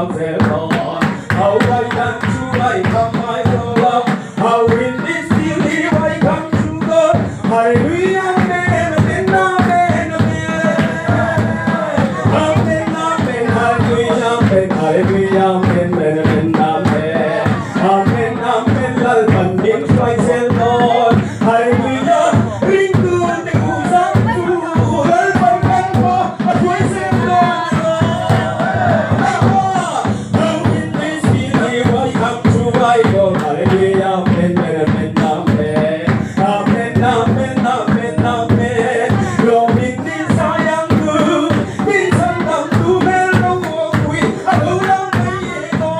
love the Lord. How I done to I come my love. How in this believe I come to God. Hallelujah, amen, amen, amen, amen. Amen, amen, hallelujah, amen, hallelujah, amen, amen, amen, amen. Amen, amen, lalpan din Christ the Lord. Hallelujah, ring to the kusang to. Lalpan kan po, at Christ the Lord. How in this believe I come to my God. Hallelujah, amen, amen, amen. Amen, amen, amen, amen. Lord, in this I am good. Minsan lang tumelo ko, ako'y alulaw na ito.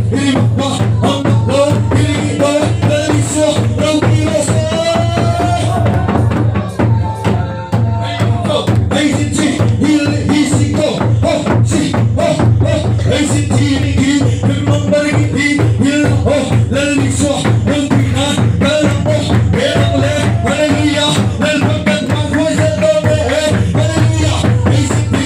이리 와 엄마로 이리 와 날리소 롱기로서 ACT 일리 이시고 시 ACT 기 금방 바르기 비 일로 날리소 롱기나 가라고 배랑래 할렐루야 날 바깥 방구에서 너네 할렐루야 ACT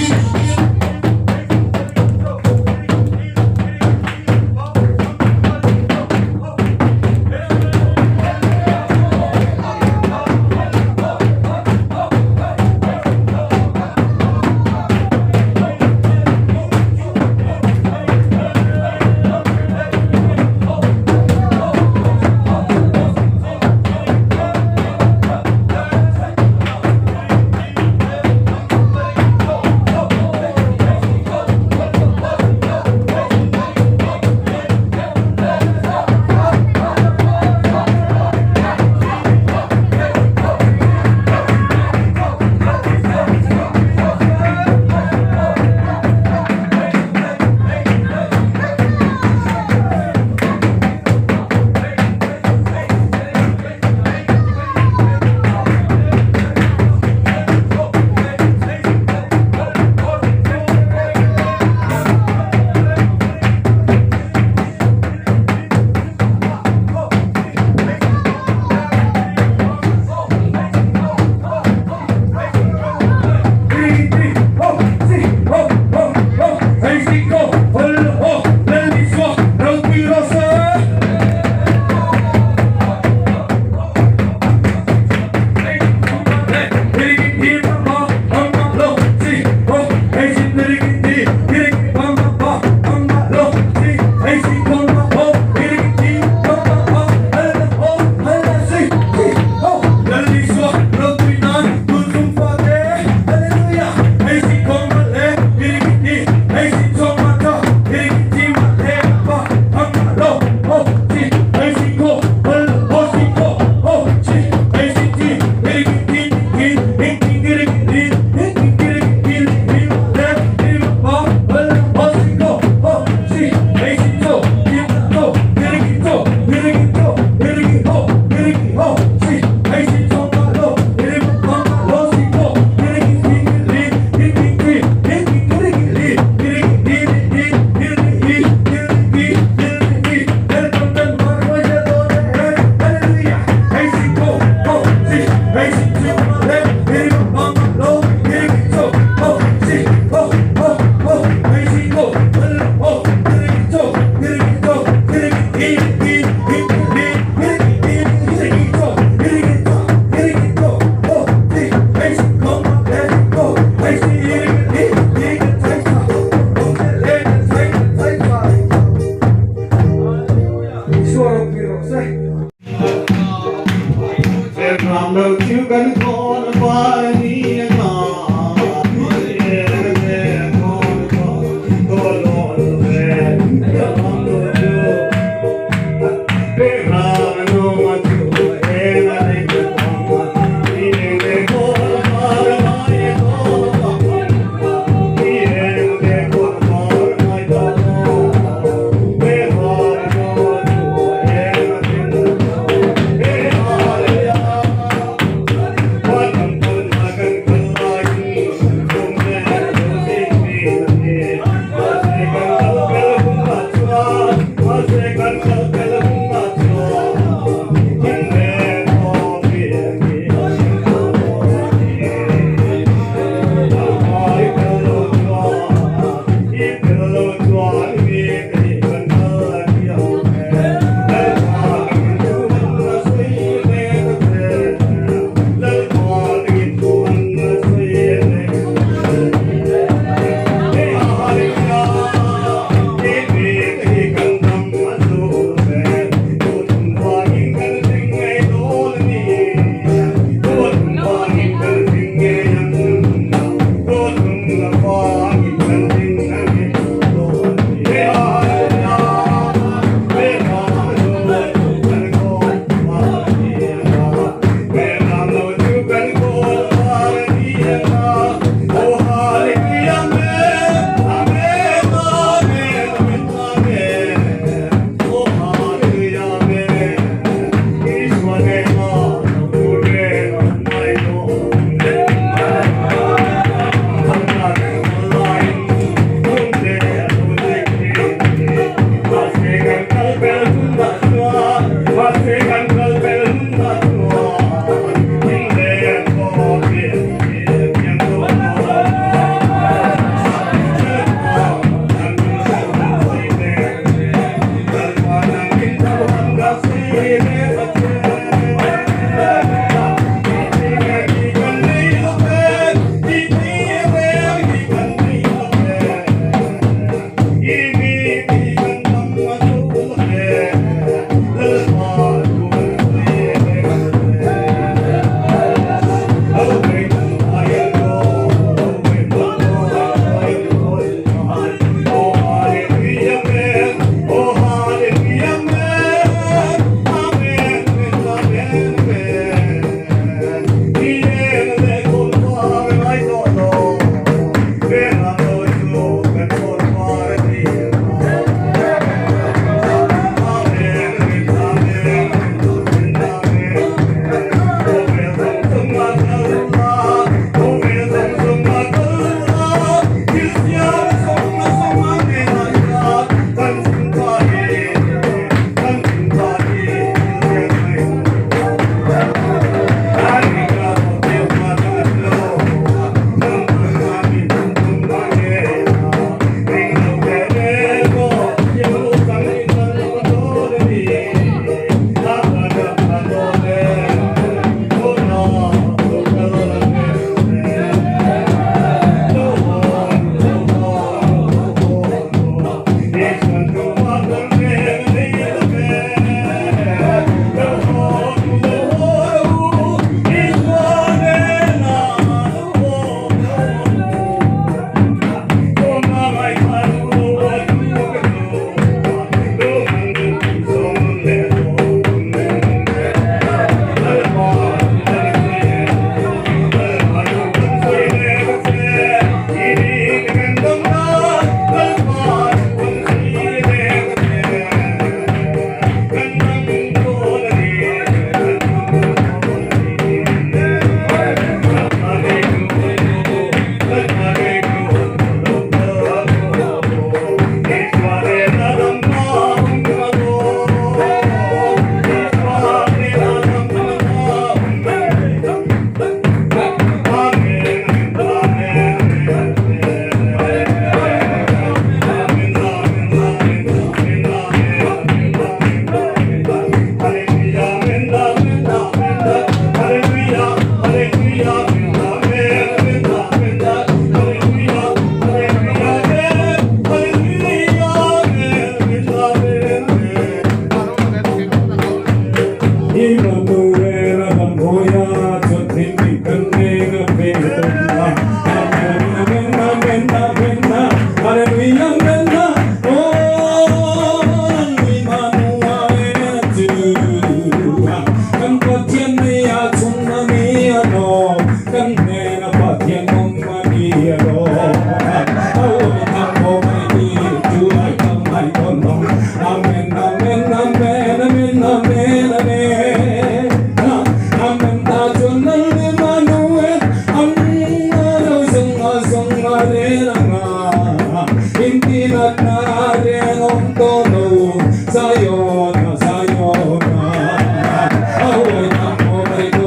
사요나 사요나 아오이 나모리고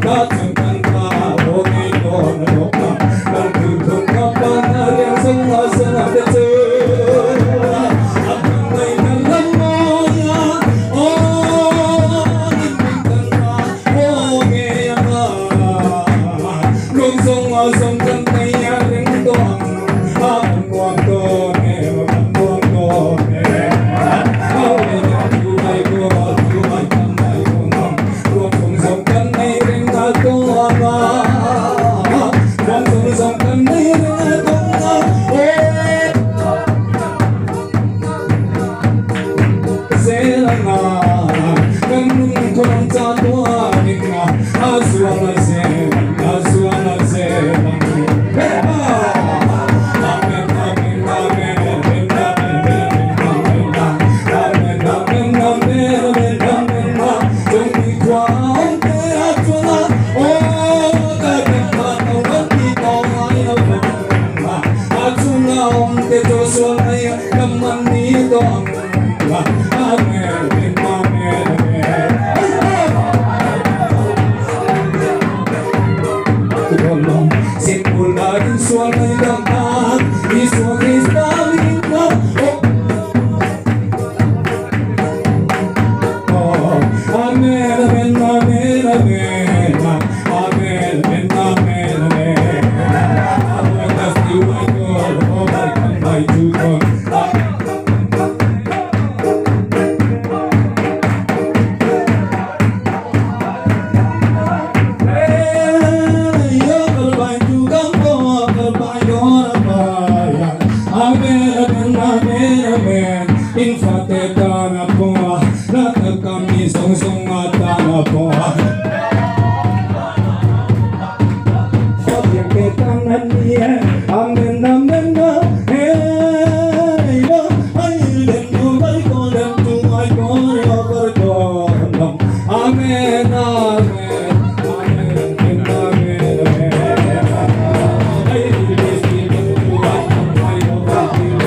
같은 간다 오니도 높아 난 그분 아빠 나량 성화성 앞에서 아픈 너희 날란 모야 님들아 오게야나 농성화성 간다야 랭도 아무것도 내 아무것도 내 아오이냐 두마이고 두마이 간다이고 넌 농성 간다이 랭가도 아마 농성 간다이 랭가도 세라나 강릉 공짜도 아닌가 아수아나 세랑 아수아나 세랑 아멘 아멘 아멘 아멘 아멘 아멘 아멘 정리 과언 대하잖아 오 가격만 원기도 아니야 아주나 온데 조선하여 감만니도 아멘 그걸로 생물나긴 수원의 강한 이 속에 쌓인다 아멘 아멘 아멘 아멘 아멘 아멘 아멘 That's the way God oh my God my God Infate tana poa, nata kami song song atana poa. Oye que tana niye, amen amen na, hey yo, ay dem tu bay ko dem tu ay ko yo par ko nam, amen amen amen amen amen. Ay this is tu ay ay yo ay yo.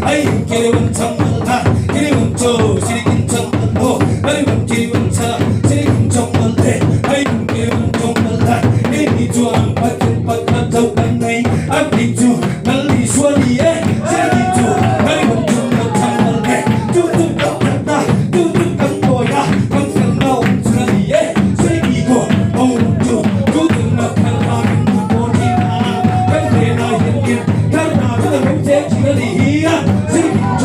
Hey 기리운 정말 기리운 조 시리긴 정말로 아이고 기리운 차 시리긴 정말래 아이고 기리운 정말라 이리 좋아 박힌 박하tou 간 này 안 비주 날리 수월이에 시리긴 조 아이고 정말 정말래 쭈쭈 깜짝나 쭈쭈 깜보야 항상 나온 수라니에 시리기고 어우쭈 쭈쭈 나팔라는 무보지나 간대나 현길 가나 그는 맹세 지가리야 시리긴조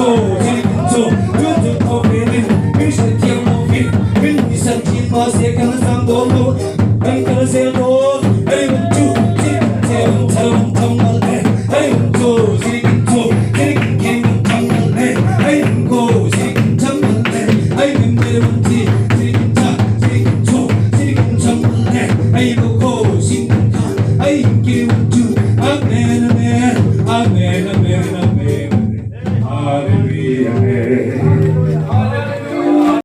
쭈쭈 거베는 밀시티양 노빌 밀미산티 마세가는 상도로 강가세도 아이군주 시리긴조 사람 정말래 아이군조 시리긴조 시리긴 정말래 아이군고 시리긴 정말래 아이군 내려본지 시리긴자 시리긴조 시리긴 정말래 아이고고 신가 아이긴 기운주 아멘